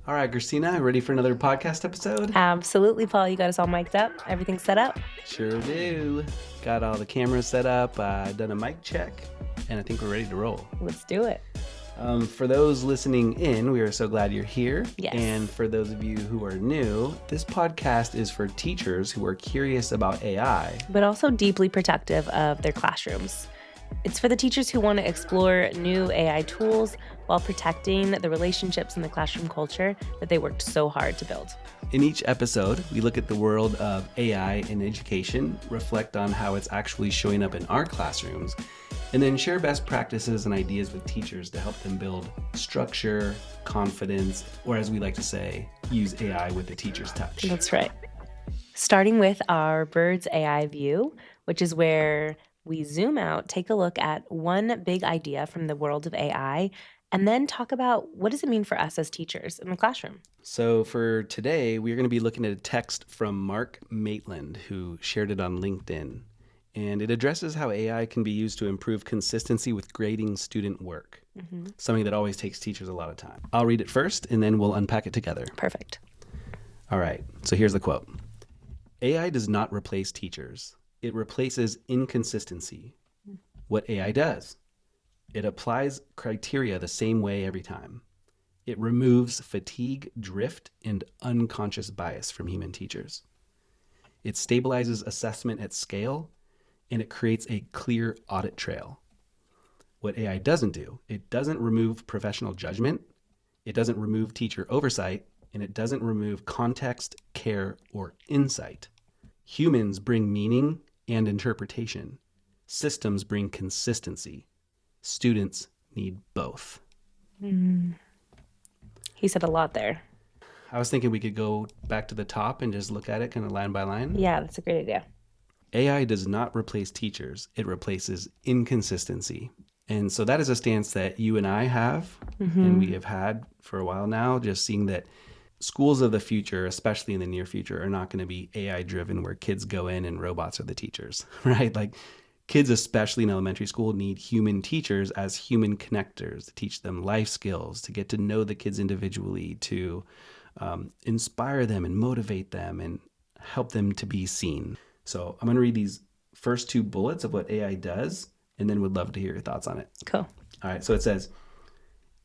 All right, Christina, ready for another podcast episode? Absolutely, Paul. You got us all mic'd up. Everything's set up. Sure do. Got all the cameras set up, done a mic check, and I think we're ready to roll. Let's do it. For those listening in, we are so glad you're here. Yes. And for those of you who are new, this podcast is for teachers who are curious about AI. But also deeply protective of their classrooms. It's for the teachers who want to explore new AI tools while protecting the relationships and the classroom culture that they worked so hard to build. In each episode, we look at the world of AI in education, reflect on how it's actually showing up in our classrooms, and then share best practices and ideas with teachers to help them build structure, confidence, or as we like to say, use AI with the teacher's touch. That's right. Starting with our bird's AI view, which is where we zoom out, take a look at one big idea from the world of AI, and then talk about what does it mean for us as teachers in the classroom. So for today, we're going to be looking at a text from Mark Maitland, who shared it on LinkedIn. And it addresses how AI can be used to improve consistency with grading student work, something that always takes teachers a lot of time. I'll read it first, and then we'll unpack it together. Perfect. All right, so here's the quote. AI does not replace teachers. It replaces inconsistency. What AI does, it applies criteria the same way every time. It removes fatigue, drift, and unconscious bias from human teachers. It stabilizes assessment at scale, and it creates a clear audit trail. What AI doesn't do, it doesn't remove professional judgment, it doesn't remove teacher oversight, and it doesn't remove context, care, or insight. Humans bring meaning and interpretation. Systems bring consistency. Students need both. He said a lot there. I was thinking we could go back to the top and just look at it kind of line by line. Yeah, that's a great idea. AI does not replace teachers. It replaces inconsistency. And so that is a stance that you and I have, and we have had for a while now, just seeing that schools of the future, especially in the near future, are not going to be AI driven where kids go in and robots are the teachers, right? Like kids, especially in elementary school, need human teachers as human connectors to teach them life skills, to get to know the kids individually, to inspire them and motivate them and help them to be seen. So I'm going to read these first two bullets of what AI does, and then would love to hear your thoughts on it. Cool. All right, so it says,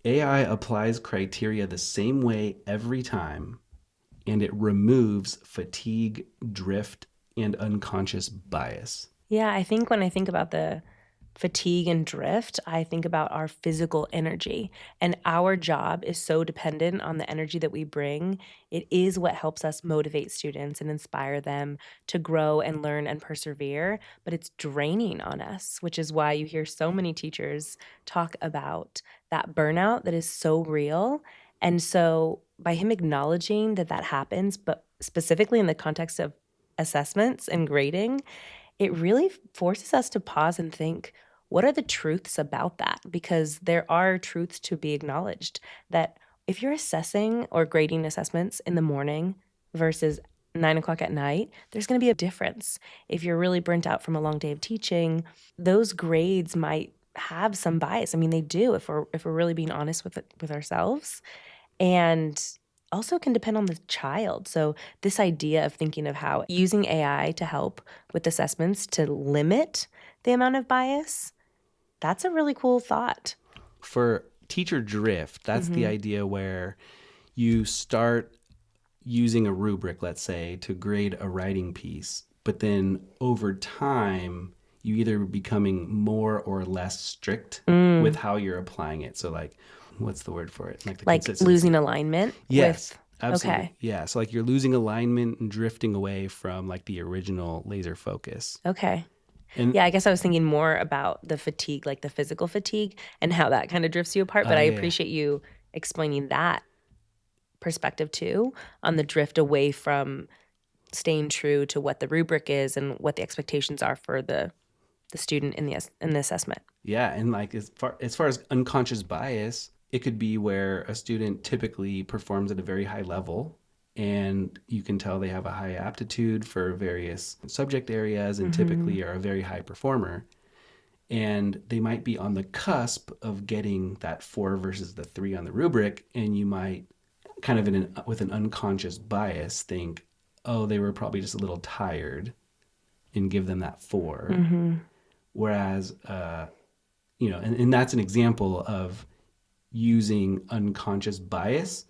AI applies criteria the same way every time, and it removes fatigue, drift, and unconscious bias. Yeah, I think when I think about the fatigue and drift, I think about our physical energy. And our job is so dependent on the energy that we bring. It is what helps us motivate students and inspire them to grow and learn and persevere. But it's draining on us, which is why you hear so many teachers talk about that burnout that is so real. And so by him acknowledging that that happens, but specifically in the context of assessments and grading, it really forces us to pause and think, what are the truths about that? Because there are truths to be acknowledged that if you're assessing or grading assessments in the morning versus 9 o'clock at night, there's going to be a difference. If you're really burnt out from a long day of teaching, those grades might have some bias. I mean, they do if we're really being honest with ourselves. And also can depend on the child. So this idea of thinking of how using AI to help with assessments to limit the amount of bias, that's a really cool thought. For teacher drift, that's the idea where you start using a rubric, let's say, to grade a writing piece, but then over time, you either becoming more or less strict with how you're applying it. So like, what's the word for it? Like consistency. Losing alignment? Yes, absolutely. Okay. Yeah, so like you're losing alignment and drifting away from like the original laser focus. Okay. And Yeah, I guess I was thinking more about the fatigue, like the physical fatigue and how that kind of drifts you apart. But I appreciate you explaining that perspective too on the drift away from staying true to what the rubric is and what the expectations are for the student in the assessment. Yeah, and like as far as unconscious bias, it could be where a student typically performs at a very high level and you can tell they have a high aptitude for various subject areas and typically are a very high performer. And they might be on the cusp of getting that 4 versus the 3 on the rubric, and you might kind of with an unconscious bias, think, oh, they were probably just a little tired, and give them that 4. Mm-hmm. Whereas, and that's an example of using unconscious bias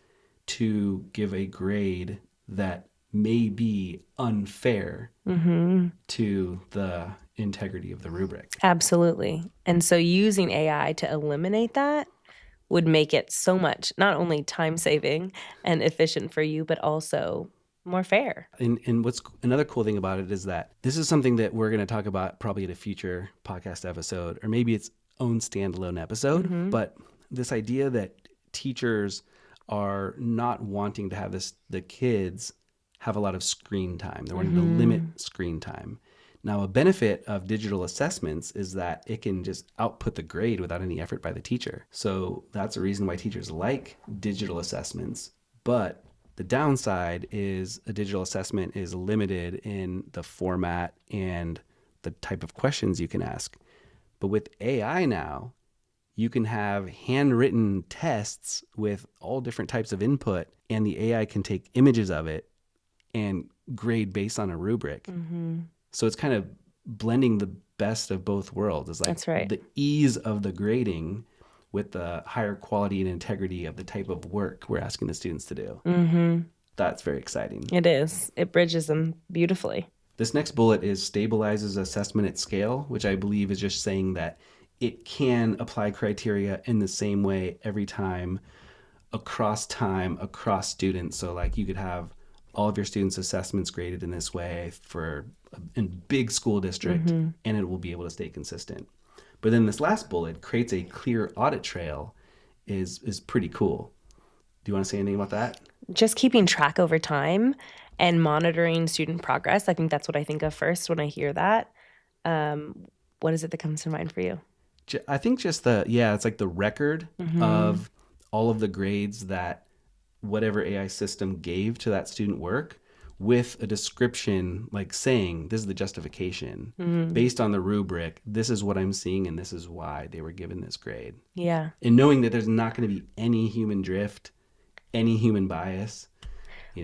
to give a grade that may be unfair Mm-hmm. to the integrity of the rubric. Absolutely. And so using AI to eliminate that would make it so much not only time saving and efficient for you, but also more fair. And what's another cool thing about it is that this is something that we're going to talk about probably in a future podcast episode, or maybe its own standalone episode. Mm-hmm. But this idea that teachers are not wanting to have the kids have a lot of screen time. They're wanting to limit screen time. Now, a benefit of digital assessments is that it can just output the grade without any effort by the teacher. So that's a reason why teachers like digital assessments. But the downside is a digital assessment is limited in the format and the type of questions you can ask. But with AI now, you can have handwritten tests with all different types of input, and the AI can take images of it and grade based on a rubric. Mm-hmm. So it's kind of blending the best of both worlds. It's like That's right. the ease of the grading with the higher quality and integrity of the type of work we're asking the students to do. Mm-hmm. That's very exciting. It is. It bridges them beautifully. This next bullet is stabilizes assessment at scale, which I believe is just saying that it can apply criteria in the same way every time, across students. So like you could have all of your students' assessments graded in this way for a big school district, and it will be able to stay consistent. But then this last bullet creates a clear audit trail is pretty cool. Do you want to say anything about that? Just keeping track over time and monitoring student progress. I think that's what I think of first when I hear that. What is it that comes to mind for you? I think just it's like the record of all of the grades that whatever AI system gave to that student work, with a description like saying, this is the justification based on the rubric. This is what I'm seeing, and this is why they were given this grade. Yeah. And knowing that there's not going to be any human drift, any human bias.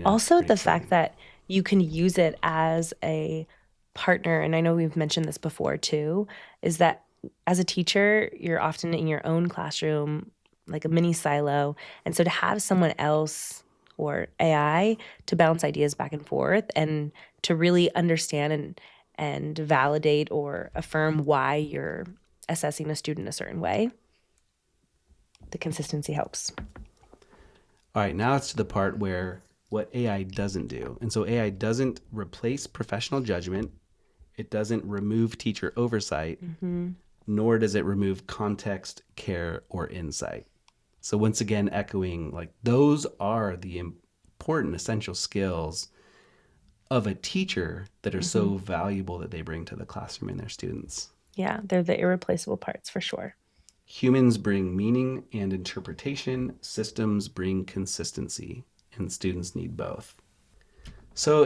Also, the fact that you can use it as a partner, and I know we've mentioned this before too, is that as a teacher, you're often in your own classroom, like a mini silo. And so to have someone else or AI to bounce ideas back and forth and to really understand and validate or affirm why you're assessing a student a certain way, the consistency helps. All right, now it's to the part where what AI doesn't do. And so AI doesn't replace professional judgment. It doesn't remove teacher oversight, nor does it remove context, care, or insight. So once again, echoing, like, those are the important essential skills of a teacher that are so valuable that they bring to the classroom and their students. Yeah, they're the irreplaceable parts for sure. Humans bring meaning and interpretation. Systems bring consistency, and students need both. So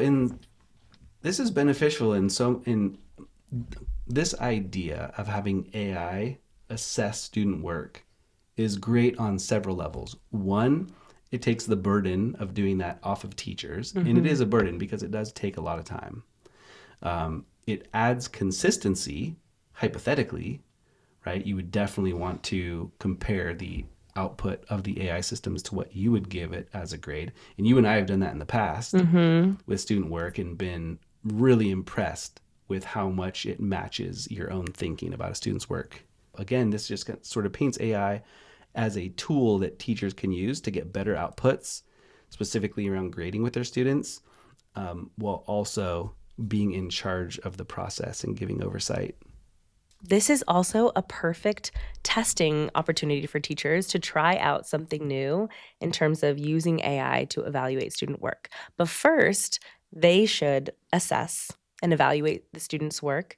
this is beneficial in this idea of having AI assess student work is great on several levels. One, it takes the burden of doing that off of teachers, and it is a burden because it does take a lot of time. It adds consistency, hypothetically, right? You would definitely want to compare the output of the AI systems to what you would give it as a grade. And you and I have done that in the past with student work and been really impressed with how much it matches your own thinking about a student's work. Again, this just sort of paints AI as a tool that teachers can use to get better outputs, specifically around grading with their students, while also being in charge of the process and giving oversight. This is also a perfect testing opportunity for teachers to try out something new in terms of using AI to evaluate student work. But first, they should assess and evaluate the student's work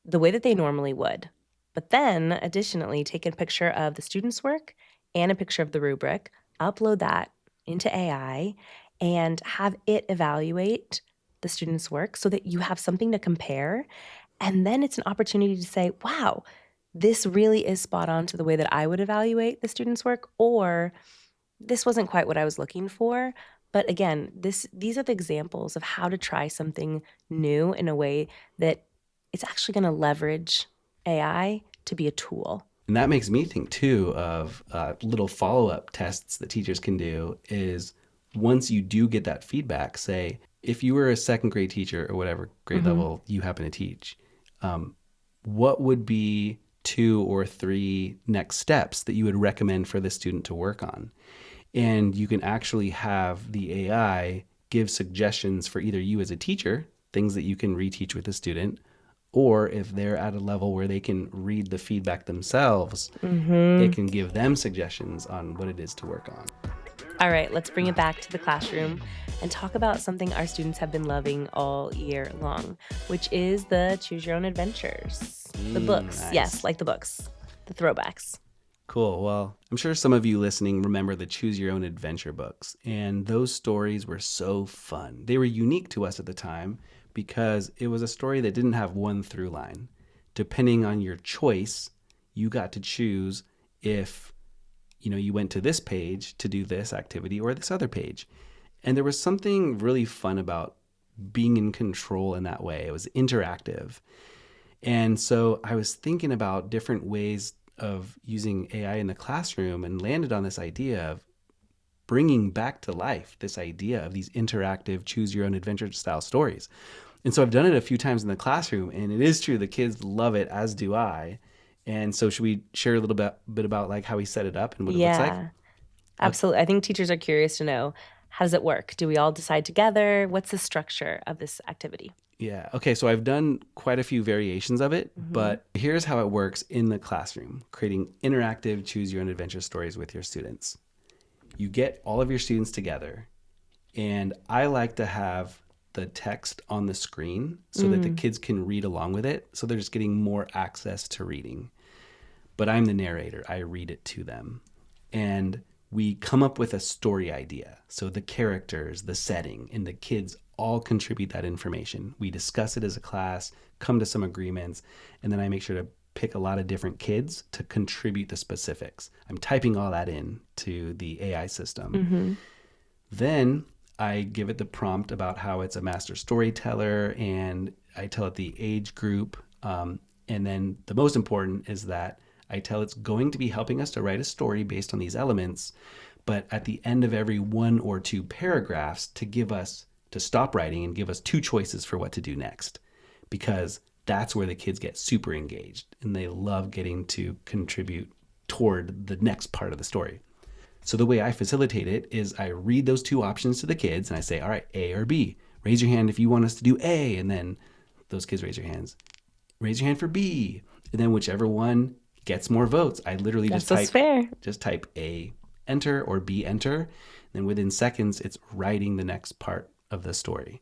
the way that they normally would. But then, additionally, take a picture of the student's work and a picture of the rubric, upload that into AI, and have it evaluate the student's work so that you have something to compare. And then it's an opportunity to say, wow, this really is spot on to the way that I would evaluate the student's work, or this wasn't quite what I was looking for. But again, these are the examples of how to try something new in a way that it's actually going to leverage AI to be a tool. And that makes me think too of little follow up tests that teachers can do is once you do get that feedback, say, if you were a second grade teacher or whatever grade Mm-hmm. level you happen to teach, what would be 2 or 3 next steps that you would recommend for the student to work on? And you can actually have the AI give suggestions for either you as a teacher, things that you can reteach with the student, or if they're at a level where they can read the feedback themselves, it Mm-hmm. can give them suggestions on what it is to work on. All right, let's bring it back to the classroom and talk about something our students have been loving all year long, which is the Choose Your Own Adventures. The books. Yes, Nice. like the books, the throwbacks. Cool. Well, I'm sure some of you listening remember the Choose Your Own Adventure books, and those stories were so fun. They were unique to us at the time because it was a story that didn't have one through line. Depending on your choice, you got to choose if you went to this page to do this activity or this other page. And there was something really fun about being in control in that way. It was interactive. And so I was thinking about different ways of using AI in the classroom and landed on this idea of bringing back to life this idea of these interactive choose your own adventure style stories. And so I've done it a few times in the classroom, and it is true the kids love it, as do I. And so should we share a little bit about like how we set it up and what it looks like? Yeah, Uh, absolutely. I think teachers are curious to know, how does it work? Do we all decide together? What's the structure of this activity? yeah. Okay. So I've done quite a few variations of it, Mm-hmm. but here's how it works in the classroom, creating interactive choose your own adventure stories with your students. You get all of your students together, and I like to have the text on the screen so that the Mm, kids can read along with it. So they're just getting more access to reading. But I'm the narrator, I read it to them. And we come up with a story idea. So the characters, the setting, and the kids all contribute that information. We discuss it as a class, come to some agreements, and then I make sure to pick a lot of different kids to contribute the specifics. I'm typing all that in to the AI system. mm-hmm. Then I give it the prompt about how it's a master storyteller, and I tell it the age group. And then the most important is that I tell it's going to be helping us to write a story based on these elements, but at the end of every 1 or 2 paragraphs to stop writing and give us 2 choices for what to do next, because that's where the kids get super engaged and they love getting to contribute toward the next part of the story. So the way I facilitate it is I read those 2 options to the kids and I say, all right, A or B. Raise your hand if you want us to do A. And then those kids raise your hands. Raise your hand for B. And then whichever one gets more votes, I literally That's so fair. just type A, enter, or B, enter. And then within seconds, it's writing the next part of the story.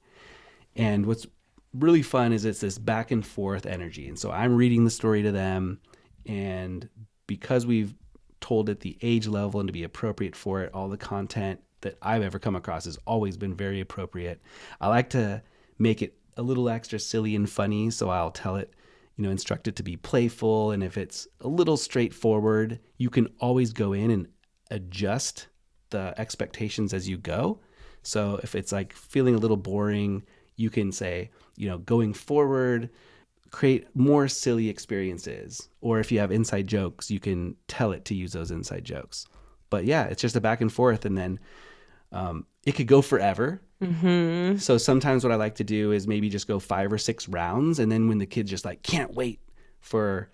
And what's really fun is it's this back and forth energy. And so I'm reading the story to them, and because we've told it the age level and to be appropriate for it, all the content that I've ever come across has always been very appropriate. I like to make it a little extra silly and funny, so I'll tell it, instruct it to be playful. And if it's a little straightforward, you can always go in and adjust the expectations as you go. So if it's like feeling a little boring, you can say, going forward, create more silly experiences. Or if you have inside jokes, you can tell it to use those inside jokes. But yeah, it's just a back and forth. And then it could go forever. Mm-hmm. So sometimes what I like to do is maybe just go 5 or 6 rounds. And then when the kids just like can't wait for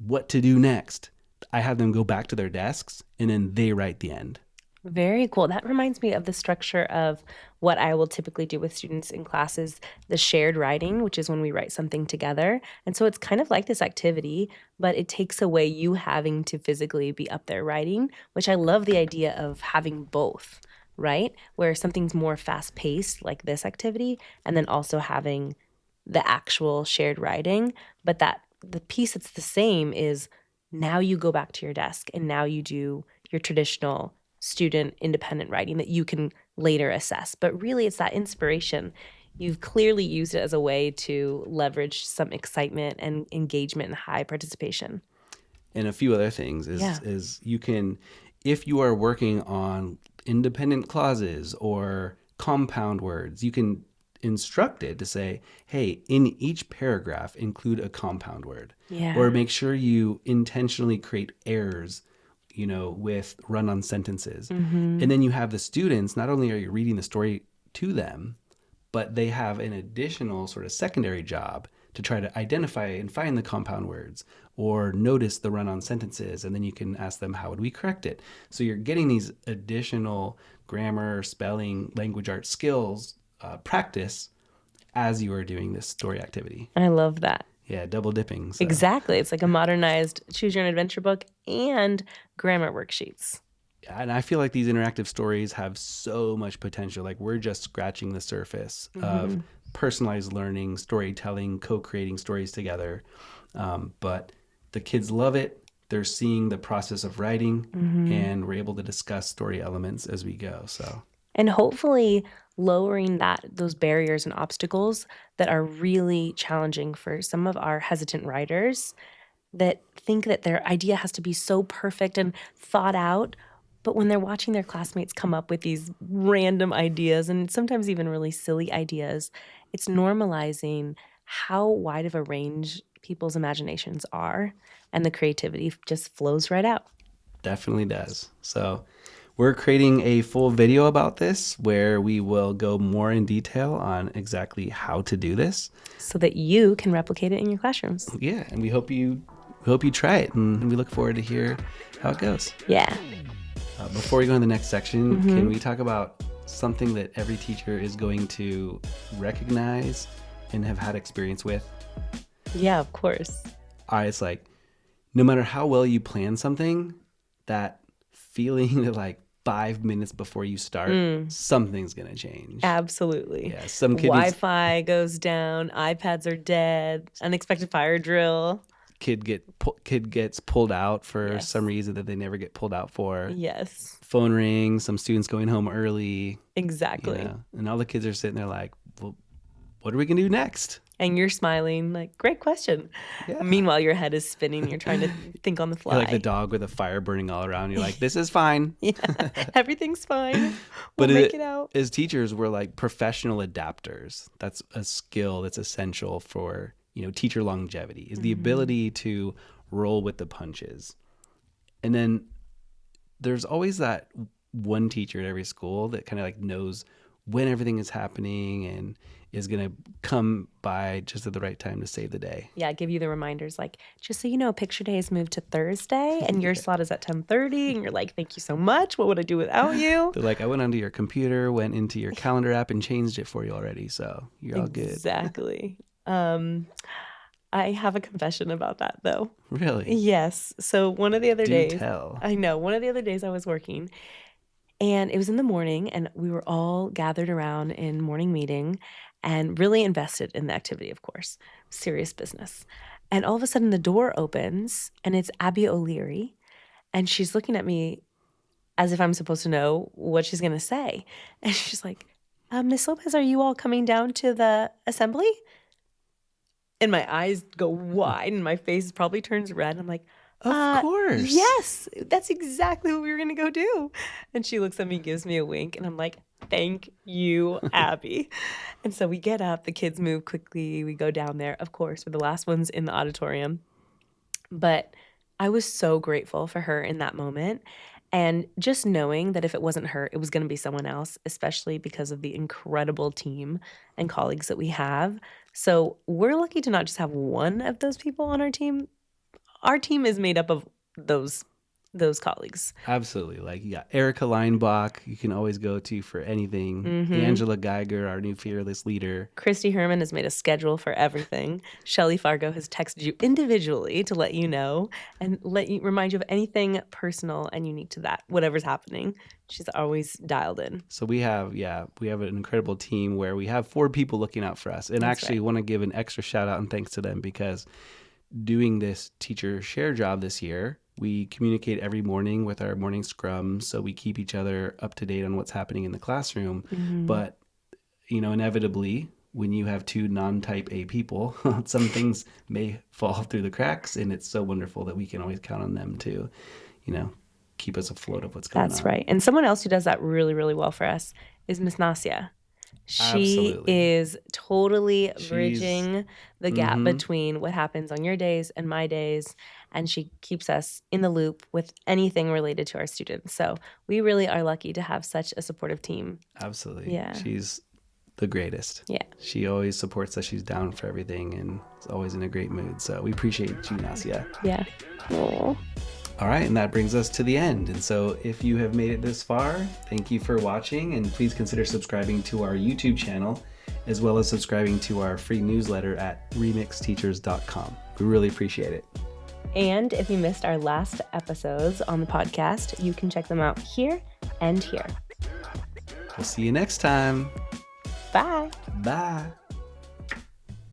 what to do next, I have them go back to their desks and then they write the end. Very cool. That reminds me of the structure of what I will typically do with students in classes, the shared writing, which is when we write something together. And so it's kind of like this activity, but it takes away you having to physically be up there writing, which I love the idea of having both, right? Where something's more fast paced, like this activity, and then also having the actual shared writing. But that the piece that's the same is now you go back to your desk and now you do your traditional student independent writing that you can later assess. But really, it's that inspiration. You've clearly used it as a way to leverage some excitement and engagement and high participation. And a few other things Yeah. is you can if you are working on independent clauses or compound words, you can instruct it to say, hey, in each paragraph, include a compound word. Yeah. Or make sure you intentionally create errors, with run on sentences. Mm-hmm. And then you have the students, not only are you reading the story to them, but they have an additional sort of secondary job to try to identify and find the compound words or notice the run on sentences. And then you can ask them, how would we correct it? So you're getting these additional grammar, spelling, language arts skills practice as you are doing this story activity. I love that. Yeah, double dipping. So. Exactly. It's like a modernized choose your own adventure book and grammar worksheets. And I feel like these interactive stories have so much potential. Like we're just scratching the surface of personalized learning, storytelling, co-creating stories together. But the kids love it. They're seeing the process of writing, and we're able to discuss story elements as we go. So, and hopefully lowering those barriers and obstacles that are really challenging for some of our hesitant writers that think that their idea has to be so perfect and thought out. But when they're watching their classmates come up with these random ideas and sometimes even really silly ideas, it's normalizing how wide of a range people's imaginations are, and the creativity just flows right out. definitely does. So, we're creating a full video about this where we will go more in detail on exactly how to do this, so that you can replicate it in your classrooms. Yeah, and we hope you try it, and we look forward to hear how it goes. Yeah. Before we go to the next section, can we talk about something that every teacher is going to recognize and have had experience with? Yeah, of course. It's like, no matter how well you plan something, that feeling that like 5 minutes before you start, something's gonna change. Absolutely. Yeah, some kid Wi-Fi goes down, iPads are dead, unexpected fire drill. kid gets pulled out for Yes. some reason that they never get pulled out for. Yes, Phone rings, some students going home early, exactly. and all the kids are sitting there like, well, what are we gonna do next? And you're smiling like, great question. Yeah. Meanwhile, your head is spinning. You're trying to think on the fly. You're like the dog with a fire burning all around. You're like, this is fine. Yeah, everything's fine. But We'll make it out. As teachers, we're like professional adapters. That's a skill that's essential for teacher longevity, is the ability to roll with the punches. And then there's always that one teacher at every school that kind of like knows when everything is happening and is going to come by just at the right time to save the day. Yeah, give you the reminders like, just so you know, picture day is moved to Thursday and your slot is at 10:30. And you're like, thank you so much. What would I do without you? They're like, I went onto your computer, went into your calendar app and changed it for you already. So you're all good. Exactly. I have a confession about that though. Really? Yes. So one of the other Do days, tell. I know, one of the other days I was working and it was in the morning and we were all gathered around in morning meeting and really invested in the activity, of course, serious business. And all of a sudden the door opens and it's Abby O'Leary and she's looking at me as if I'm supposed to know what she's going to say. And she's like, Miss Lopez, are you all coming down to the assembly? And my eyes go wide and my face probably turns red. I'm like, Of course. yes, that's exactly what we were going to go do. And she looks at me, gives me a wink, and I'm like, thank you, Abby. And so we get up, the kids move quickly. We go down there. Of course, we're the last ones in the auditorium. But I was so grateful for her in that moment. And just knowing that if it wasn't her, it was going to be someone else, especially because of the incredible team and colleagues that we have. So we're lucky to not just have one of those people on our team. Our team is made up of those colleagues. Absolutely. Like you got Erica Leinbach, you can always go to for anything. Angela Geiger, our new fearless leader. Christy Herman has made a schedule for everything. Shelley Fargo has texted you individually to let you know and remind you of anything personal and unique to that, whatever's happening. She's always dialed in. So we have an incredible team where we have 4 people looking out for us. And That's actually right. want to give an extra shout out and thanks to them because doing this teacher share job this year, we communicate every morning with our morning scrums, so we keep each other up to date on what's happening in the classroom. But, inevitably, when you have 2 non-type A people, some things may fall through the cracks, and it's so wonderful that we can always count on them to, keep us afloat of what's going on. That's right. And someone else who does that really, really well for us is Miss Nasia. She Absolutely. is totally She's bridging the gap between what happens on your days and my days, and she keeps us in the loop with anything related to our students. So we really are lucky to have such a supportive team. absolutely. Yeah. She's the greatest. Yeah. She always supports us. She's down for everything and is always in a great mood. So we appreciate you, Nasia. Yeah. Aww. All right, and that brings us to the end. And so if you have made it this far, thank you for watching, and please consider subscribing to our YouTube channel, as well as subscribing to our free newsletter at remixteachers.com. We really appreciate it. And if you missed our last episodes on the podcast, you can check them out here and here. We'll see you next time. Bye. Bye.